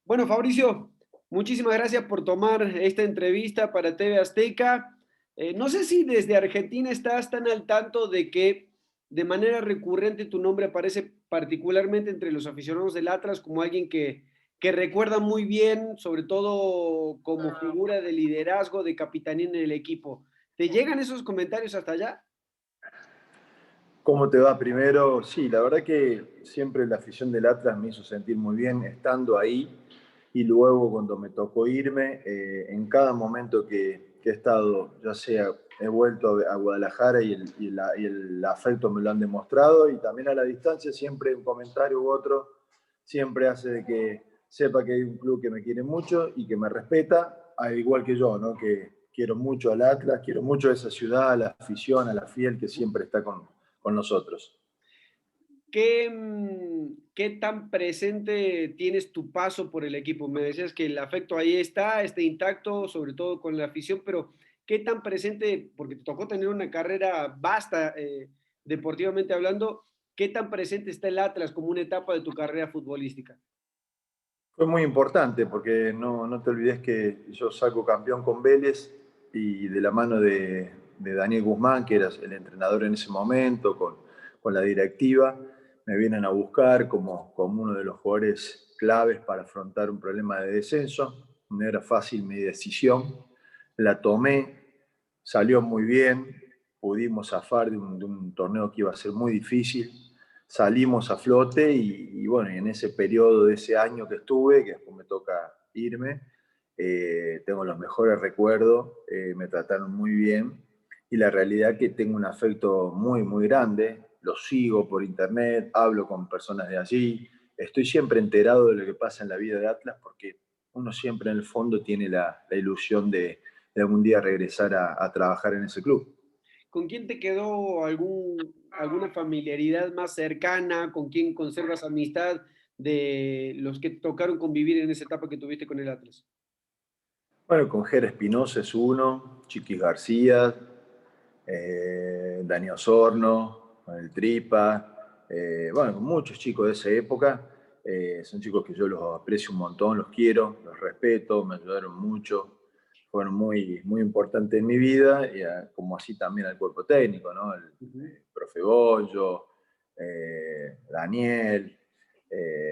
Bueno, Fabricio, muchísimas gracias por tomar esta entrevista para TV Azteca. No sé si desde Argentina estás tan al tanto de que de manera recurrente tu nombre aparece particularmente entre los aficionados del Atlas como alguien que recuerda muy bien, sobre todo como figura de liderazgo, de capitanía en el equipo. ¿Te llegan esos comentarios hasta allá? ¿Cómo te va primero? Sí, la verdad que siempre la afición del Atlas me hizo sentir muy bien estando ahí y luego cuando me tocó irme, en cada momento que he estado, ya sea he vuelto a Guadalajara y el afecto me lo han demostrado y también a la distancia siempre un comentario u otro siempre hace de que sepa que hay un club que me quiere mucho y que me respeta, al igual que yo, ¿no? Que quiero mucho al Atlas, quiero mucho a esa ciudad, a la afición, a la fiel que siempre está con nosotros. ¿Qué tan presente tienes tu paso por el equipo? Me decías que el afecto ahí está intacto, sobre todo con la afición, pero ¿qué tan presente, porque te tocó tener una carrera vasta, deportivamente hablando, qué tan presente está el Atlas como una etapa de tu carrera futbolística? Fue muy importante porque no te olvides que yo saco campeón con Vélez y de la mano de Daniel Guzmán, que era el entrenador en ese momento, con la directiva, me vienen a buscar como uno de los jugadores claves para afrontar un problema de descenso. No era fácil mi decisión, la tomé, salió muy bien, pudimos zafar de un torneo que iba a ser muy difícil, salimos a flote y bueno, y en ese periodo de ese año que estuve, que después me toca irme, tengo los mejores recuerdos, me trataron muy bien y la realidad es que tengo un afecto muy, muy grande, los sigo por internet, hablo con personas de allí, estoy siempre enterado de lo que pasa en la vida de Atlas porque uno siempre en el fondo tiene la ilusión de algún día regresar a trabajar en ese club. ¿Con quién te quedó alguna familiaridad más cercana? ¿Con quién conservas amistad de los que tocaron convivir en esa etapa que tuviste con el Atlas? Bueno, con Jera Espinosa es uno, Chiquis García, Dani Osorno, con el Tripa, bueno, con muchos chicos de esa época. Son chicos que yo los aprecio un montón, los quiero, los respeto, me ayudaron mucho, fueron muy, muy importantes en mi vida, y como así también al cuerpo técnico, ¿no? El Ujú. profe Bollo, Daniel,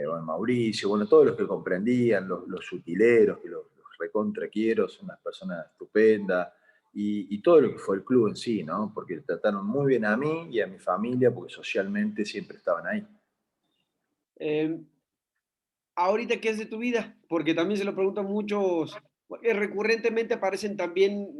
bueno, Mauricio, bueno, todos los que comprendían, los utileros, que los recontra quiero, son unas personas estupendas y todo lo que fue el club en sí, ¿no? Porque trataron muy bien a mí y a mi familia, porque socialmente siempre estaban ahí. Eh, Ahorita, ¿qué es de tu vida? Porque también se lo preguntan muchos, recurrentemente aparecen también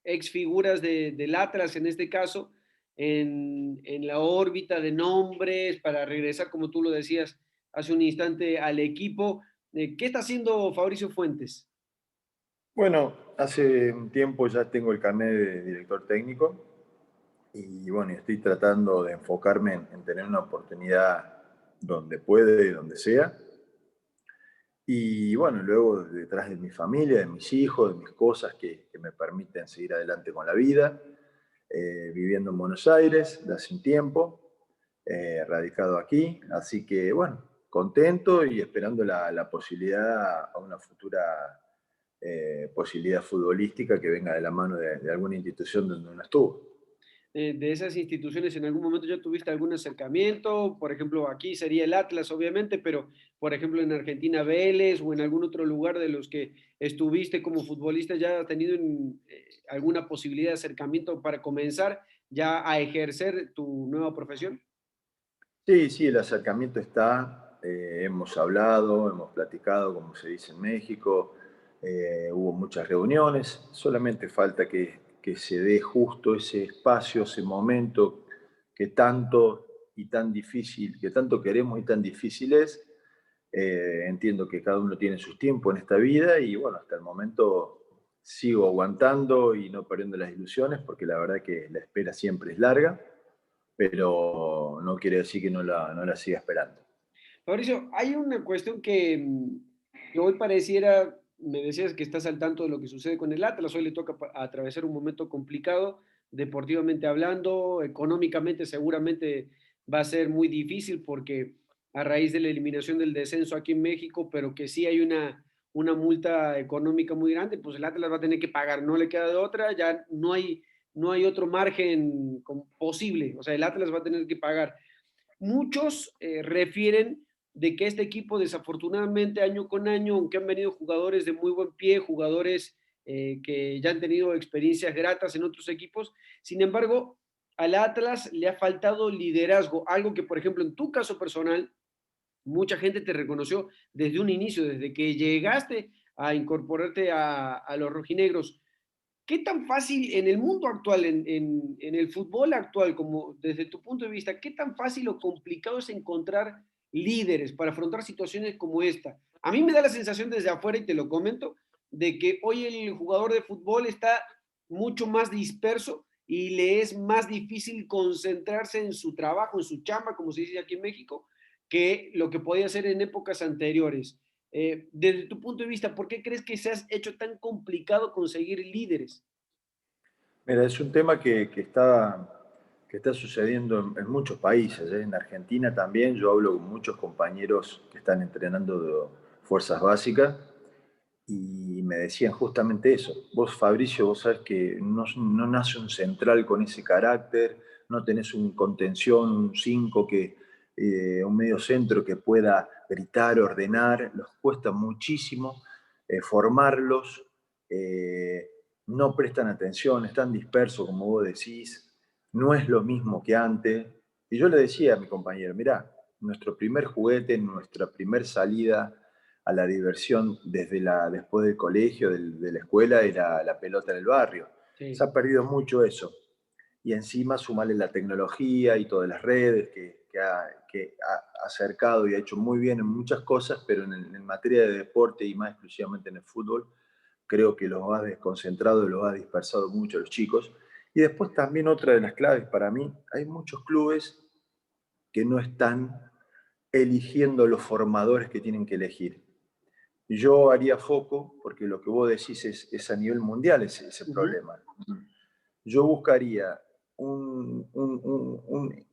ex figuras del Atlas, en este caso, en la órbita de nombres para regresar, como tú lo decías hace un instante, al equipo. ¿Qué está haciendo Fabricio Fuentes? Bueno, hace un tiempo ya tengo el carnet de director técnico y bueno, estoy tratando de enfocarme en tener una oportunidad donde puede y donde sea. Y bueno, luego detrás de mi familia, de mis hijos, de mis cosas que me permiten seguir adelante con la vida, viviendo en Buenos Aires de hace un tiempo, radicado aquí. Así que bueno, contento y esperando la posibilidad a una futura posibilidad futbolística que venga de la mano de alguna institución donde uno estuvo. De esas instituciones en algún momento ya tuviste algún acercamiento? Por ejemplo, aquí sería el Atlas, obviamente, pero por ejemplo en Argentina Vélez o en algún otro lugar de los que estuviste como futbolista, ¿ya has tenido alguna posibilidad de acercamiento para comenzar ya a ejercer tu nueva profesión? Sí, sí, el acercamiento está, hemos hablado, hemos platicado, como se dice en México, hubo muchas reuniones, solamente falta que se dé justo ese espacio, ese momento que tanto y tan difícil, que tanto queremos y tan difícil es. Entiendo que cada uno tiene sus tiempos en esta vida y bueno, hasta el momento sigo aguantando y no perdiendo las ilusiones porque la verdad que la espera siempre es larga, pero no quiere decir que no la siga esperando. Mauricio, hay una cuestión que hoy pareciera, me decías que estás al tanto de lo que sucede con el Atlas, hoy le toca atravesar un momento complicado, deportivamente hablando, económicamente seguramente va a ser muy difícil porque a raíz de la eliminación del descenso aquí en México, pero que sí hay una multa económica muy grande, pues el Atlas va a tener que pagar, no le queda de otra, ya no hay otro margen posible, o sea, el Atlas va a tener que pagar. Muchos refieren de que este equipo desafortunadamente año con año, aunque han venido jugadores de muy buen pie, jugadores que ya han tenido experiencias gratas en otros equipos, sin embargo, al Atlas le ha faltado liderazgo, algo que por ejemplo en tu caso personal, mucha gente te reconoció desde un inicio, desde que llegaste a incorporarte a los rojinegros. ¿Qué tan fácil en el mundo actual, en el fútbol actual, como desde tu punto de vista, qué tan fácil o complicado es encontrar líderes para afrontar situaciones como esta? A mí me da la sensación desde afuera, y te lo comento, de que hoy el jugador de fútbol está mucho más disperso y le es más difícil concentrarse en su trabajo, en su chamba, como se dice aquí en México, que lo que podía hacer en épocas anteriores. Desde tu punto de vista, ¿por qué crees que se ha hecho tan complicado conseguir líderes? Mira, es un tema que está sucediendo en muchos países, ¿eh? En Argentina también, yo hablo con muchos compañeros que están entrenando de fuerzas básicas y me decían justamente eso. Vos, Fabricio, vos sabés que no nace un central con ese carácter, no tenés un contención, un 5 un medio centro que pueda gritar, ordenar, los cuesta muchísimo formarlos, eh, no prestan atención, están dispersos, como vos decís, no es lo mismo que antes. Y yo le decía a mi compañero, mirá, nuestro primer juguete, nuestra primer salida a la diversión después del colegio, de la escuela, era la pelota en el barrio. Se Sí. ha perdido mucho eso. Y encima sumarle la tecnología y todas las redes que ha acercado y ha hecho muy bien en muchas cosas, pero en materia de deporte y más exclusivamente en el fútbol, creo que los ha desconcentrado, los ha dispersado mucho a los chicos. Y después también otra de las claves para mí, hay muchos clubes que no están eligiendo los formadores que tienen que elegir. Yo haría foco, porque lo que vos decís es a nivel mundial ese Ujú. problema. Yo buscaría un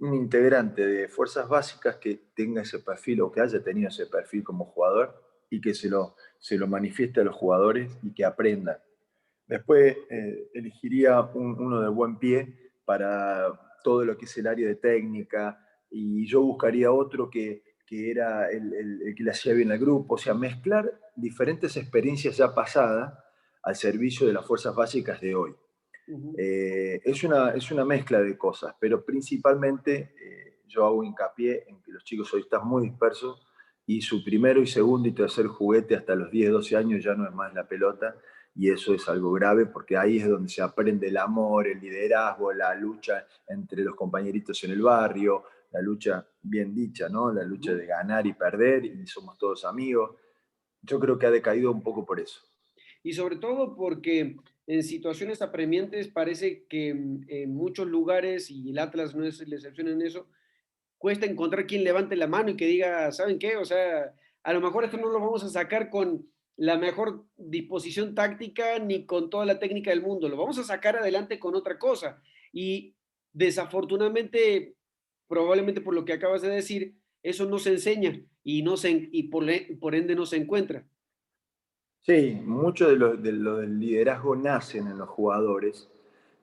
integrante de fuerzas básicas que tenga ese perfil o que haya tenido ese perfil como jugador y que se lo manifieste a los jugadores y que aprendan. Después elegiría uno de buen pie para todo lo que es el área de técnica y yo buscaría otro que era el que le hacía bien al grupo, o sea, mezclar diferentes experiencias ya pasadas al servicio de las fuerzas básicas de hoy. Ujú. Es una mezcla de cosas, pero principalmente yo hago hincapié en que los chicos hoy están muy dispersos y su primero y segundo y tercer juguete hasta los 10 12 años ya no es más la pelota y eso es algo grave porque ahí es donde se aprende el amor, el liderazgo, la lucha entre los compañeritos en el barrio, la lucha bien dicha, ¿no? La lucha Ujú. de ganar y perder y somos todos amigos. Yo creo que ha decaído un poco por eso. Y sobre todo porque en situaciones apremiantes parece que en muchos lugares, y el Atlas no es la excepción en eso, cuesta encontrar quien levante la mano y que diga, ¿saben qué? O sea, a lo mejor esto no lo vamos a sacar con la mejor disposición táctica ni con toda la técnica del mundo, lo vamos a sacar adelante con otra cosa. Y desafortunadamente, probablemente por lo que acabas de decir, eso no se enseña y por ende no se encuentra. Sí, mucho de lo del liderazgo nacen en los jugadores,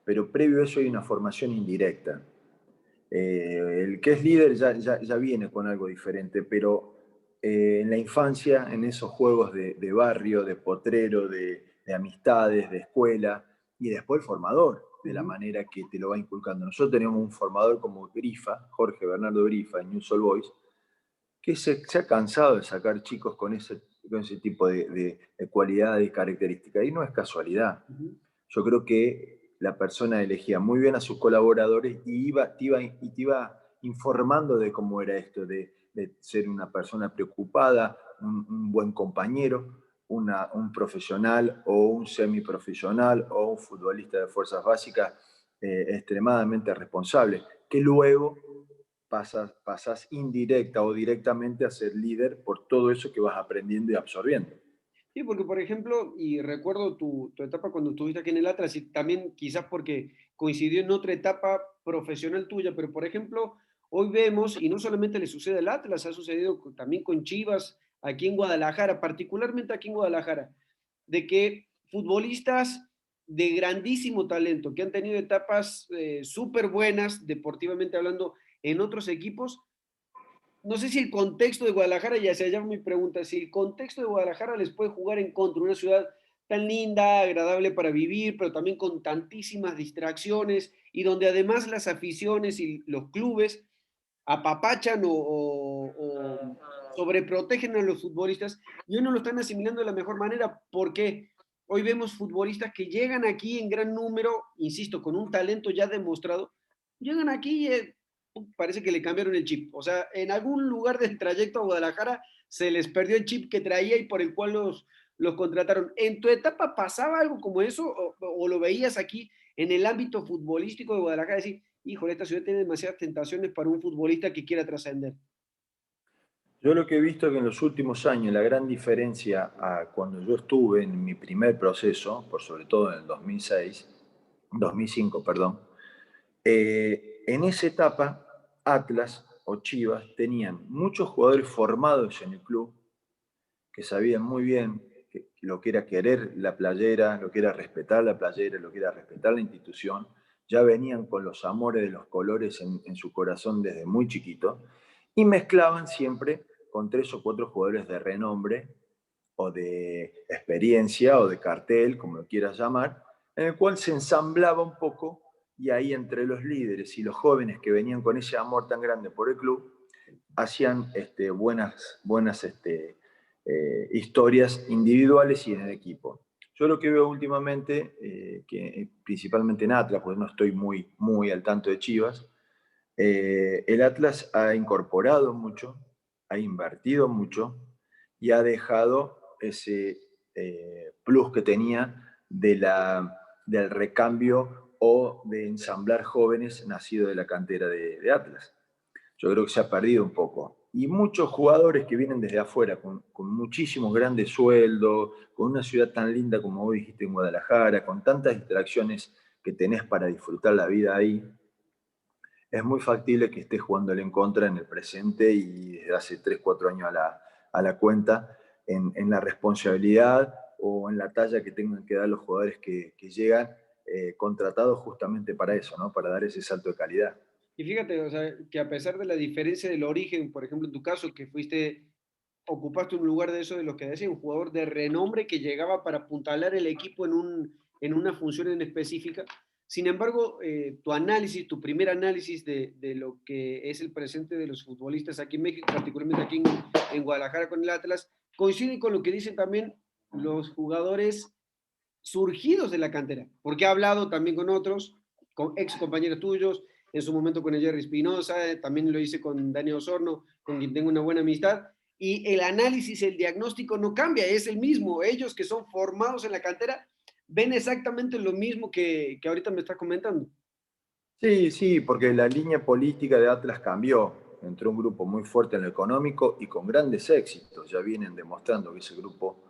pero previo a eso hay una formación indirecta. El que es líder ya viene con algo diferente, pero en la infancia, en esos juegos de barrio, de potrero, de amistades, de escuela, y después el formador, de la Ujú. manera que te lo va inculcando. Nosotros tenemos un formador como Grifa, Jorge Bernardo Grifa, en New Soul Boys, que se ha cansado de sacar chicos con ese tipo de cualidades y características. Y no es casualidad. Ujú. Yo creo que la persona elegía muy bien a sus colaboradores y te iba informando de cómo era esto, de ser una persona preocupada, un buen compañero, un profesional o un semiprofesional o un futbolista de fuerzas básicas extremadamente responsable, que luego pasas indirecta o directamente a ser líder por todo eso que vas aprendiendo y absorbiendo. Sí, porque por ejemplo, y recuerdo tu etapa cuando estuviste aquí en el Atlas y también quizás porque coincidió en otra etapa profesional tuya, pero por ejemplo, hoy vemos, y no solamente le sucede al Atlas, ha sucedido también con Chivas, aquí en Guadalajara, particularmente aquí en Guadalajara, de que futbolistas de grandísimo talento, que han tenido etapas súper buenas, deportivamente hablando, en otros equipos, no sé si el contexto de Guadalajara, y hacia allá mi pregunta, si el contexto de Guadalajara les puede jugar en contra, una ciudad tan linda, agradable para vivir, pero también con tantísimas distracciones y donde además las aficiones y los clubes apapachan o sobreprotegen a los futbolistas y hoy no lo están asimilando de la mejor manera porque hoy vemos futbolistas que llegan aquí en gran número, insisto, con un talento ya demostrado, llegan aquí y parece que le cambiaron el chip. O sea, en algún lugar del trayecto a Guadalajara se les perdió el chip que traía y por el cual los contrataron. ¿En tu etapa pasaba algo como eso o lo veías aquí en el ámbito futbolístico de Guadalajara? Decir, híjole, esta ciudad tiene demasiadas tentaciones para un futbolista que quiera trascender. Yo lo que he visto es que en los últimos años la gran diferencia a cuando yo estuve en mi primer proceso, por sobre todo en el 2006, 2005, perdón, en esa etapa Atlas o Chivas tenían muchos jugadores formados en el club que sabían muy bien lo que era querer la playera, lo que era respetar la playera, lo que era respetar la institución, ya venían con los amores de los colores en su corazón desde muy chiquito y mezclaban siempre con tres o cuatro jugadores de renombre o de experiencia o de cartel, como lo quieras llamar, en el cual se ensamblaba un poco y ahí entre los líderes y los jóvenes que venían con ese amor tan grande por el club, hacían buenas historias individuales y en el equipo. Yo lo que veo últimamente, que principalmente en Atlas, porque no estoy muy al tanto de Chivas, el Atlas ha incorporado mucho, ha invertido mucho y ha dejado ese plus que tenía del recambio o de ensamblar jóvenes nacidos de la cantera de Atlas. Yo creo que se ha perdido un poco. Y muchos jugadores que vienen desde afuera, con muchísimos grandes sueldos, con una ciudad tan linda como vos dijiste en Guadalajara, con tantas distracciones que tenés para disfrutar la vida ahí, es muy factible que estés jugándole en contra en el presente y desde hace 3 4 años a la cuenta en la responsabilidad o en la talla que tengan que dar los jugadores que llegan contratados justamente para eso, ¿no? Para dar ese salto de calidad. Y fíjate, o sea, que a pesar de la diferencia del origen, por ejemplo, en tu caso, que fuiste, ocupaste un lugar de eso, de lo que decía, un jugador de renombre que llegaba para apuntalar el equipo en una función en específica. Sin embargo, tu análisis, tu primer análisis de lo que es el presente de los futbolistas aquí en México, particularmente aquí en Guadalajara con el Atlas, coincide con lo que dicen también los jugadores surgidos de la cantera, porque ha hablado también con otros, con ex compañeros tuyos, en su momento con el Jerry Espinosa, también lo hice con Daniel Osorno, con quien tengo una buena amistad, y el análisis, el diagnóstico no cambia, es el mismo. Ellos que son formados en la cantera ven exactamente lo mismo que ahorita me está comentando. Sí, sí, porque la línea política de Atlas cambió. Entró un grupo muy fuerte en lo económico y con grandes éxitos. Ya vienen demostrando que ese grupo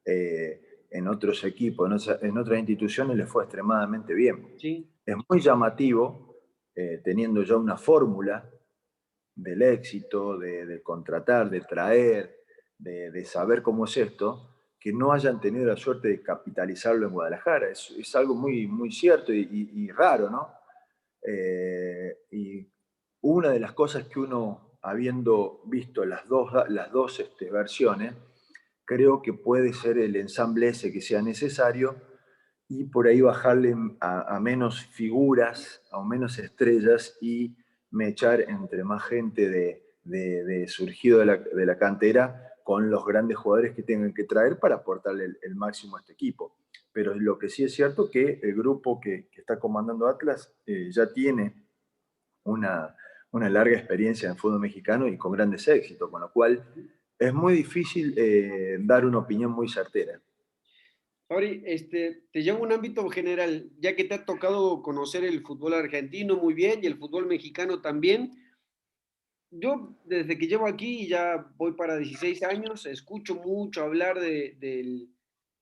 en otros equipos, en otras instituciones les fue extremadamente bien. Sí, Es muy llamativo, teniendo ya una fórmula del éxito, de contratar, de traer, de saber cómo es esto, que no hayan tenido la suerte de capitalizarlo en Guadalajara. Es algo muy cierto y raro, ¿no? Y una de las cosas que uno, habiendo visto las dos versiones, creo que puede ser el ensamble ese que sea necesario y por ahí bajarle a menos figuras, a menos estrellas y mechar entre más gente de surgido de la cantera con los grandes jugadores que tengan que traer para aportarle el máximo a este equipo. Pero lo que sí es cierto que el grupo que está comandando Atlas ya tiene una, una larga experiencia en el fútbol mexicano y con grandes éxitos, con lo cual es muy difícil dar una opinión muy certera. Fabri, te llevo a un ámbito general, ya que te ha tocado conocer el fútbol argentino muy bien y el fútbol mexicano también. Yo desde que llevo aquí, ya voy para 16 años, escucho mucho hablar de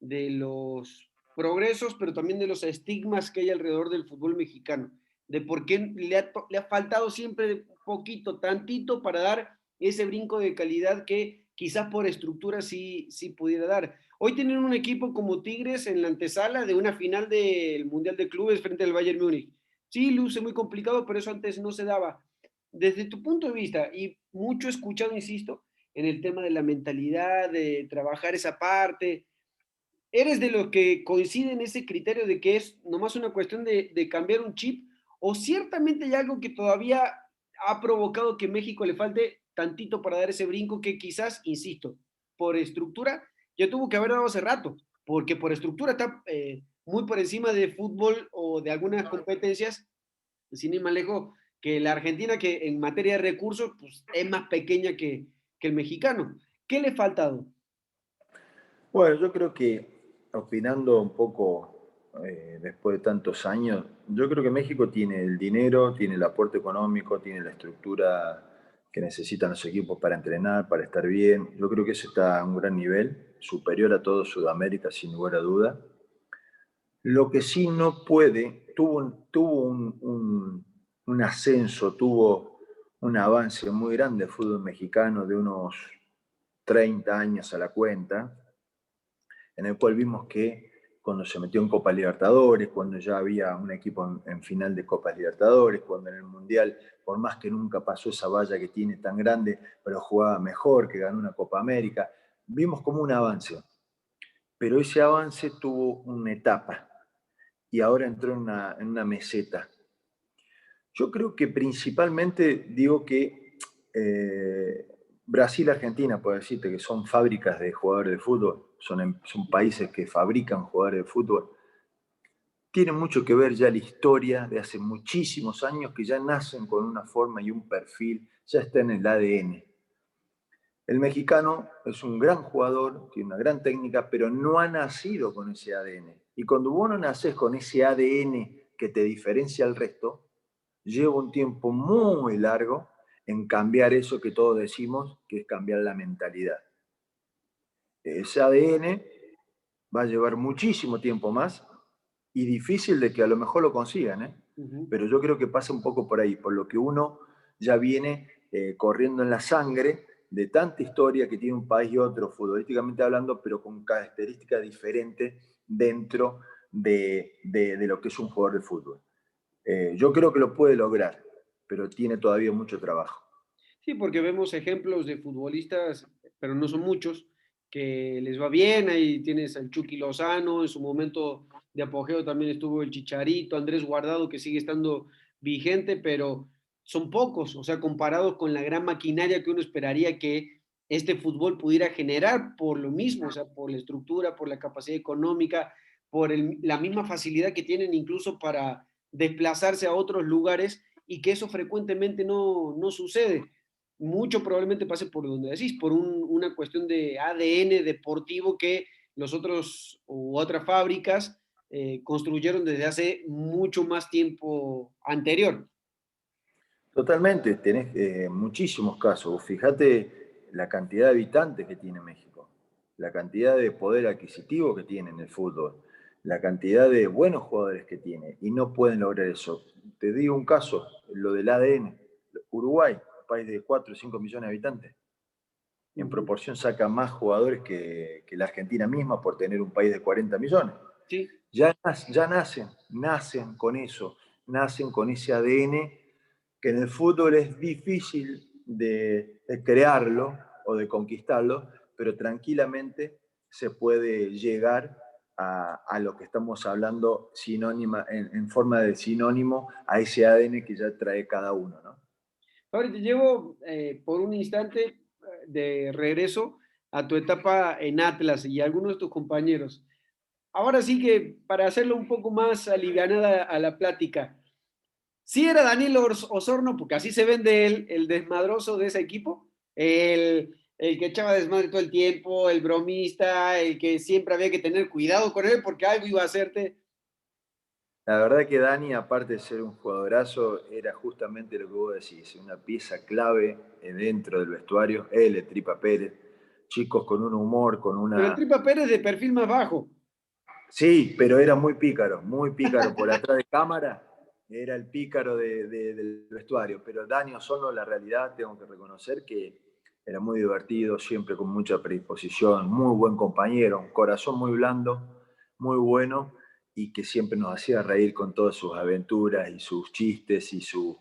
los progresos, pero también de los estigmas que hay alrededor del fútbol mexicano. de por qué le ha faltado siempre un poquito, tantito para dar ese brinco de calidad que quizás por estructura sí pudiera dar. Hoy tienen un equipo como Tigres en la antesala de una final del Mundial de Clubes frente al Bayern Múnich. Sí, luce muy complicado, pero eso antes no se daba. Desde tu punto de vista, y mucho he escuchado, insisto, en el tema de la mentalidad, de trabajar esa parte, ¿eres de los que coinciden en ese criterio de que es nomás una cuestión de cambiar un chip? ¿O ciertamente hay algo que todavía ha provocado que México le falte tantito para dar ese brinco que quizás, insisto, por estructura ya tuvo que haber dado hace rato? Porque por estructura está muy por encima de fútbol o de algunas competencias, sin ir más lejos, que la Argentina, que en materia de recursos pues, es más pequeña que el mexicano. ¿Qué le ha faltado? Bueno, yo creo que, opinando un poco después de tantos años, yo creo que México tiene el dinero, tiene el aporte económico, tiene la estructura que necesitan los equipos para entrenar, para estar bien. Yo creo que eso está a un gran nivel, superior a todo Sudamérica, sin lugar a duda. Lo que sí no puede, tuvo un ascenso, tuvo un avance muy grande el fútbol mexicano de unos 30 años a la cuenta, en el cual vimos que cuando se metió en Copa Libertadores, cuando ya había un equipo en final de Copa Libertadores, cuando en el Mundial, por más que nunca pasó esa valla que tiene tan grande, pero jugaba mejor, que ganó una Copa América, vimos como un avance. Pero ese avance tuvo una etapa y ahora entró en una meseta. Yo creo que principalmente digo que Brasil, Argentina, puedo decirte que son fábricas de jugadores de fútbol, son países que fabrican jugadores de fútbol. Tiene mucho que ver ya la historia de hace muchísimos años que ya nacen con una forma y un perfil, ya está en el ADN. El mexicano es un gran jugador, tiene una gran técnica, pero no ha nacido con ese ADN. Y cuando vos no naces con ese ADN que te diferencia al resto, lleva un tiempo muy largo en cambiar eso que todos decimos, que es cambiar la mentalidad. Ese ADN va a llevar muchísimo tiempo más y difícil de que a lo mejor lo consigan, ¿eh? Ujú. Pero yo creo que pasa un poco por ahí, por lo que uno ya viene corriendo en la sangre de tanta historia que tiene un país y otro, futbolísticamente hablando, pero con características diferentes dentro de lo que es un jugador de fútbol. Yo creo que lo puede lograr, pero tiene todavía mucho trabajo. Sí, porque vemos ejemplos de futbolistas, pero no son muchos, que les va bien. Ahí tienes al Chucky Lozano, en su momento de apogeo también estuvo el Chicharito, Andrés Guardado, que sigue estando vigente, pero son pocos, o sea, comparados con la gran maquinaria que uno esperaría que este fútbol pudiera generar por lo mismo, o sea, por la estructura, por la capacidad económica, por la misma facilidad que tienen incluso para desplazarse a otros lugares y que eso frecuentemente no sucede. Mucho probablemente pase por donde decís, por una cuestión de ADN deportivo que los otros u otras fábricas construyeron desde hace mucho más tiempo anterior. Totalmente, tenés muchísimos casos. Fíjate la cantidad de habitantes que tiene México, la cantidad de poder adquisitivo que tiene en el fútbol, la cantidad de buenos jugadores que tiene y no pueden lograr eso. Te digo un caso, lo del ADN. Uruguay, un país de 4 o 5 millones de habitantes, en Ujú. proporción saca más jugadores que la Argentina misma por tener un país de 40 millones. Sí, Ya nacen con eso, nacen con ese ADN que en el fútbol es difícil de crearlo o de conquistarlo, pero tranquilamente se puede llegar a lo que estamos hablando sinónima, en forma de sinónimo a ese ADN que ya trae cada uno, ¿no? ahora te llevo por un instante de regreso a tu etapa en Atlas y a algunos de tus compañeros. Ahora sí que para hacerlo un poco más alivianada a la plática, sí era Daniel Osorno, porque así se vende él, el desmadroso de ese equipo, el que echaba desmadre todo el tiempo, el bromista, el que siempre había que tener cuidado con él porque algo iba a hacerte. La verdad que Dani, aparte de ser un jugadorazo, era justamente lo que vos decís, una pieza clave dentro del vestuario, él, el Tripa Pérez, chicos con un humor, con Pero el una... Tripa Pérez de perfil más bajo. Sí, pero era muy pícaro por atrás de cámara, era el pícaro del vestuario, pero Dani Osorno, la realidad, tengo que reconocer que era muy divertido, siempre con mucha predisposición, muy buen compañero, un corazón muy blando, muy bueno, y que siempre nos hacía reír con todas sus aventuras y sus chistes y su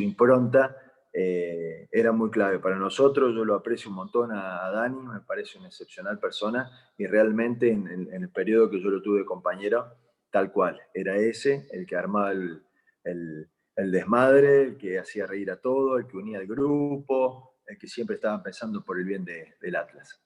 impronta. Era muy clave para nosotros. Yo lo aprecio un montón a Dani, me parece una excepcional persona, y realmente en el periodo que yo lo tuve de compañero, tal cual, era ese el que armaba el desmadre, el que hacía reír a todo, el que unía al grupo, el que siempre estaba pensando por el bien del Atlas.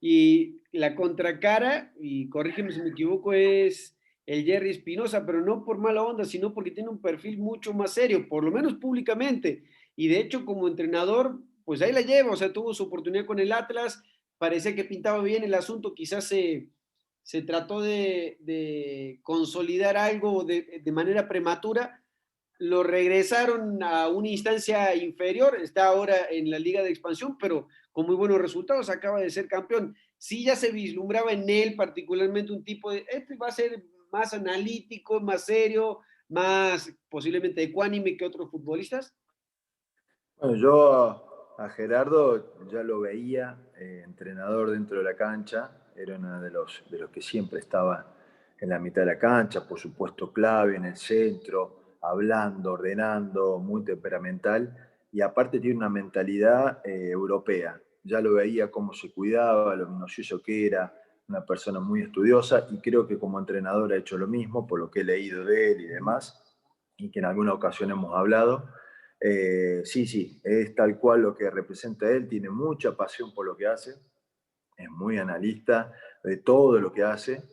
Y la contracara, y corrígeme si me equivoco, es el Jerry Espinosa, pero no por mala onda, sino porque tiene un perfil mucho más serio, por lo menos públicamente. Y de hecho, como entrenador, pues ahí la lleva, o sea, tuvo su oportunidad con el Atlas, parecía que pintaba bien el asunto, quizás se trató de consolidar algo de manera prematura, lo regresaron a una instancia inferior, está ahora en la Liga de Expansión, pero con muy buenos resultados, acaba de ser campeón. Sí ya se vislumbraba en él particularmente un tipo de, este va a ser más analítico, más serio, más posiblemente ecuánime que otros futbolistas. Bueno, yo a Gerardo ya lo veía entrenador dentro de la cancha, era uno de los que siempre estaba en la mitad de la cancha, por supuesto clave en el centro, hablando, ordenando, muy temperamental, y aparte tiene una mentalidad europea. Ya lo veía cómo se cuidaba, lo minucioso que era, una persona muy estudiosa, y creo que como entrenador ha hecho lo mismo, por lo que he leído de él y demás, y que en alguna ocasión hemos hablado. Sí, sí, es tal cual lo que representa él, tiene mucha pasión por lo que hace, es muy analista de todo lo que hace.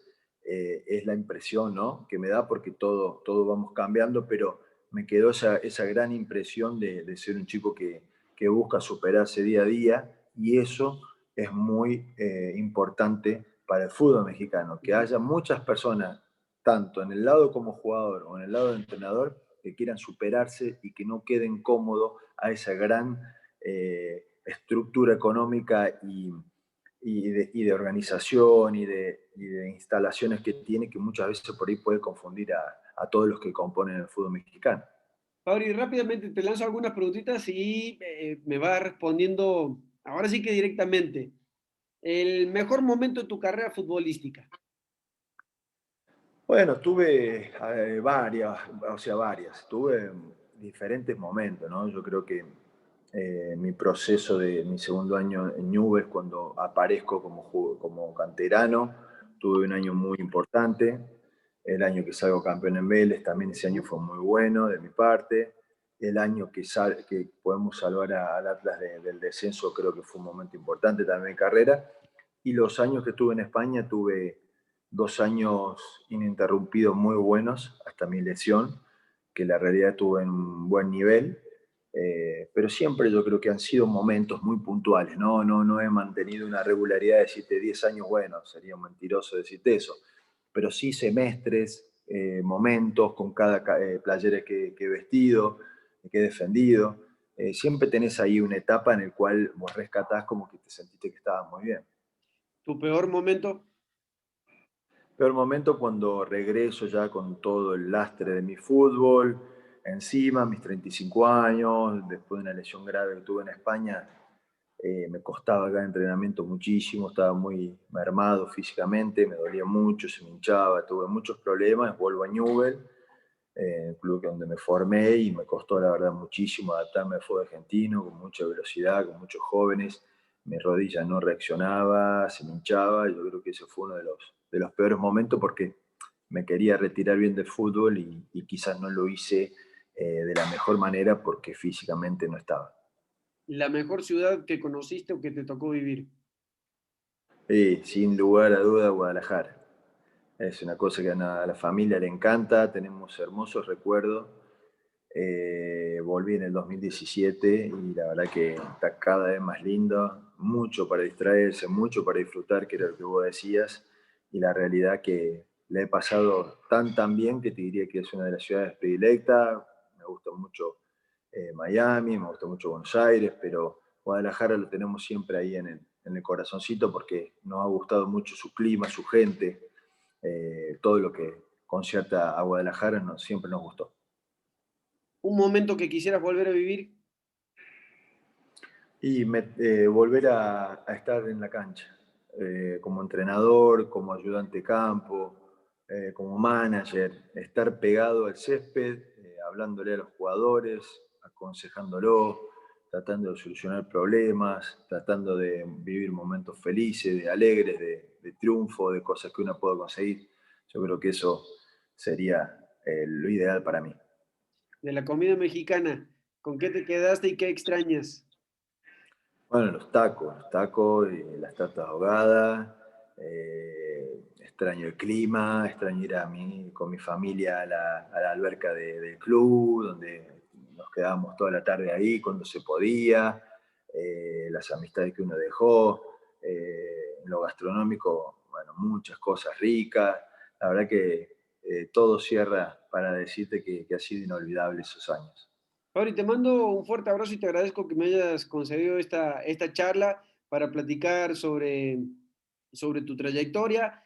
Es la impresión, ¿no?, que me da, porque todo vamos cambiando, pero me quedó esa gran impresión de ser un chico que busca superarse día a día, y eso es muy importante para el fútbol mexicano, que haya muchas personas, tanto en el lado como jugador o en el lado de entrenador, que quieran superarse y que no queden cómodos a esa gran estructura económica y de organización y de instalaciones que tiene, que muchas veces por ahí puede confundir a todos los que componen el fútbol mexicano. Fabri, rápidamente te lanzo algunas preguntitas y me va respondiendo, ahora sí que directamente, el mejor momento de tu carrera futbolística. Bueno, tuve varias, o sea, varias, tuve diferentes momentos, ¿no? Yo creo que mi proceso de mi segundo año en Newell's, cuando aparezco como canterano, tuve un año muy importante. El año que salgo campeón en Vélez, también ese año fue muy bueno de mi parte. El año que podemos salvar al Atlas del descenso, creo que fue un momento importante también en mi carrera. Y los años que estuve en España, tuve 2 años ininterrumpidos muy buenos hasta mi lesión, que la realidad tuve en un buen nivel. Pero siempre yo creo que han sido momentos muy puntuales, no he mantenido una regularidad de decirte 10 años, bueno, sería un mentiroso decirte eso, pero sí semestres, momentos con cada playera que he vestido, que he defendido. Siempre tenés ahí una etapa en la cual vos rescatás como que te sentiste que estabas muy bien. Tu peor momento. Peor momento cuando regreso ya con todo el lastre de mi fútbol encima, mis 35 años, después de una lesión grave que tuve en España. Me costaba cada entrenamiento muchísimo, estaba muy mermado físicamente, me dolía mucho, se me hinchaba, tuve muchos problemas. Vuelvo a Newell, el club donde me formé, y me costó la verdad muchísimo adaptarme al fútbol argentino, con mucha velocidad, con muchos jóvenes. Mi rodilla no reaccionaba, se me hinchaba. Yo creo que ese fue uno de los peores momentos, porque me quería retirar bien del fútbol y quizás no lo hice de la mejor manera porque físicamente no estaba. La mejor ciudad que conociste o que te tocó vivir. Sin lugar a duda, Guadalajara. Es una cosa que a la familia le encanta, tenemos hermosos recuerdos. Volví en el 2017 y la verdad que está cada vez más lindo, mucho para distraerse, mucho para disfrutar, que era lo que vos decías, y la realidad que le he pasado tan bien que te diría que es una de las ciudades predilectas. Me gusta mucho Miami, me gusta mucho Buenos Aires, pero Guadalajara lo tenemos siempre ahí en el corazoncito, porque nos ha gustado mucho su clima, su gente, todo lo que concierta a Guadalajara siempre nos gustó. un momento que quisieras volver a vivir. Y volver a estar en la cancha, como entrenador, como ayudante de campo, como manager, estar pegado al césped, hablándole a los jugadores, aconsejándolo, tratando de solucionar problemas, tratando de vivir momentos felices, de alegres, de triunfo, de cosas que uno pueda conseguir. Yo creo que eso sería lo ideal para mí. De la comida mexicana, ¿con qué te quedaste y qué extrañas? Bueno, los tacos y las tartas ahogadas. Extraño el clima, extraño ir con mi familia a la alberca del club, donde nos quedábamos toda la tarde ahí cuando se podía, las amistades que uno dejó, en lo gastronómico, bueno, muchas cosas ricas. La verdad que todo cierra para decirte que ha sido inolvidable esos años. Fabri, te mando un fuerte abrazo y te agradezco que me hayas concedido esta charla para platicar sobre tu trayectoria,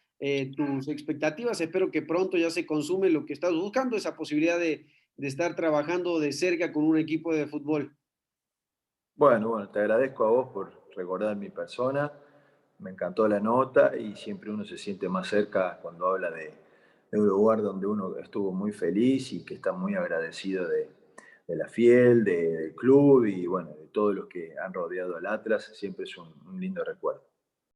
tus expectativas. Espero que pronto ya se consume lo que estás buscando, esa posibilidad de estar trabajando de cerca con un equipo de fútbol. Bueno, te agradezco a vos por recordar mi persona. Me encantó la nota y siempre uno se siente más cerca cuando habla de un lugar donde uno estuvo muy feliz y que está muy agradecido de la Fiel, del club y bueno, de todos los que han rodeado al Atlas. Siempre es un lindo recuerdo.